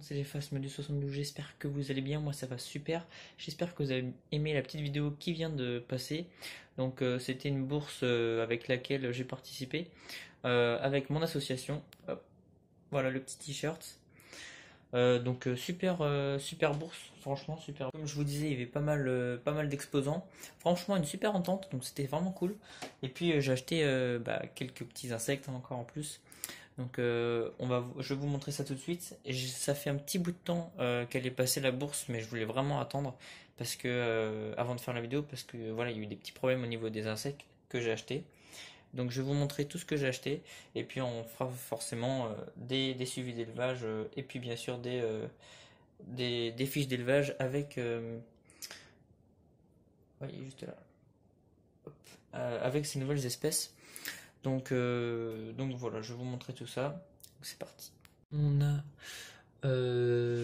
C'est les Phasmes du 72, j'espère que vous allez bien, moi ça va super, j'espère que vous avez aimé la petite vidéo qui vient de passer. Donc c'était une bourse avec laquelle j'ai participé, avec mon association. Hop, voilà le petit t-shirt. Donc super bourse, franchement super. Comme je vous disais, il y avait pas mal d'exposants. Franchement une super entente, donc c'était vraiment cool. Et puis j'ai acheté quelques petits insectes encore en plus. Donc je vais vous montrer ça tout de suite. Et ça fait un petit bout de temps qu'elle est passée la bourse, mais je voulais vraiment attendre parce que avant de faire la vidéo, parce que voilà, il y a eu des petits problèmes au niveau des insectes que j'ai achetés. Donc je vais vous montrer tout ce que j'ai acheté et puis on fera forcément des suivis d'élevage et puis bien sûr des fiches d'élevage avec ouais, juste là. Hop. Avec ces nouvelles espèces. Donc voilà, je vais vous montrer tout ça. C'est parti. On a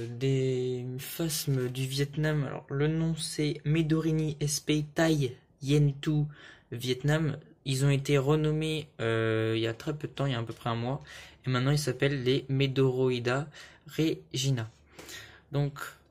des phasmes du Vietnam. Alors le nom c'est Medorini sp Thai Yen Tu Vietnam. Ils ont été renommés il y a très peu de temps, il y a à peu près un mois. Et maintenant ils s'appellent les Medoroida Regina. Donc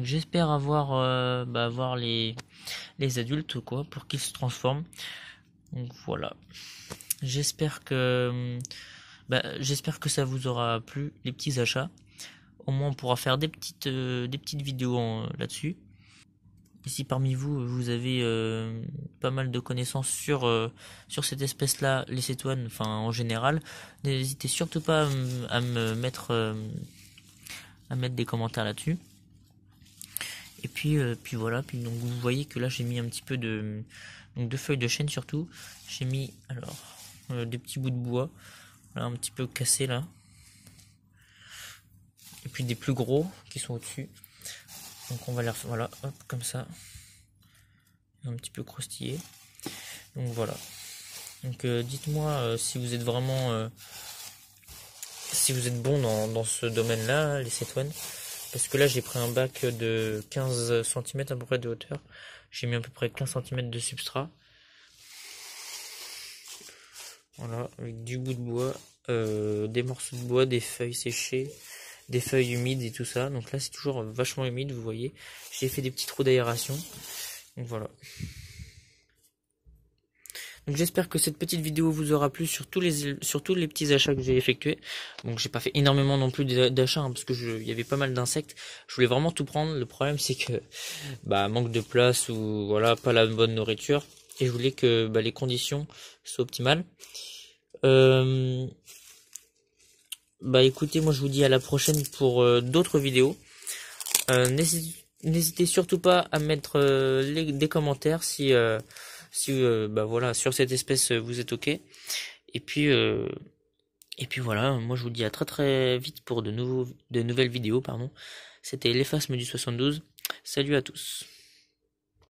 Donc j'espère avoir les adultes quoi pour qu'ils se transforment. Donc voilà. J'espère que j'espère que ça vous aura plu les petits achats. Au moins on pourra faire des petites vidéos là-dessus. Et si parmi vous vous avez pas mal de connaissances sur cette espèce-là, les cétoines, enfin en général, n'hésitez surtout pas à mettre des commentaires là-dessus. Et puis voilà, puis donc vous voyez que là j'ai mis un petit peu de feuilles de chêne surtout. J'ai mis alors des petits bouts de bois, voilà, un petit peu cassés là. Et puis des plus gros qui sont au-dessus. Donc on va les refaire, voilà, hop, comme ça. Un petit peu croustillé. Donc voilà. Donc dites-moi si vous êtes vraiment si vous êtes bon dans ce domaine-là, les cétoines. Parce que là j'ai pris un bac de 15 cm à peu près de hauteur. J'ai mis à peu près 15 cm de substrat. Voilà, avec du bout de bois, des morceaux de bois, des feuilles séchées, des feuilles humides et tout ça. Donc là c'est toujours vachement humide, vous voyez. J'ai fait des petits trous d'aération. Donc voilà. Donc j'espère que cette petite vidéo vous aura plu sur tous les petits achats que j'ai effectués. Donc j'ai pas fait énormément non plus d'achats parce que il y avait pas mal d'insectes. Je voulais vraiment tout prendre. Le problème c'est que manque de place ou voilà pas la bonne nourriture. Et je voulais que les conditions soient optimales. Écoutez, moi je vous dis à la prochaine pour d'autres vidéos. N'hésitez surtout pas à mettre des commentaires si voilà sur cette espèce vous êtes ok. Et puis voilà, moi je vous dis à très très vite pour de nouvelles vidéos, pardon. C'était l'Effasme du 72. Salut à tous.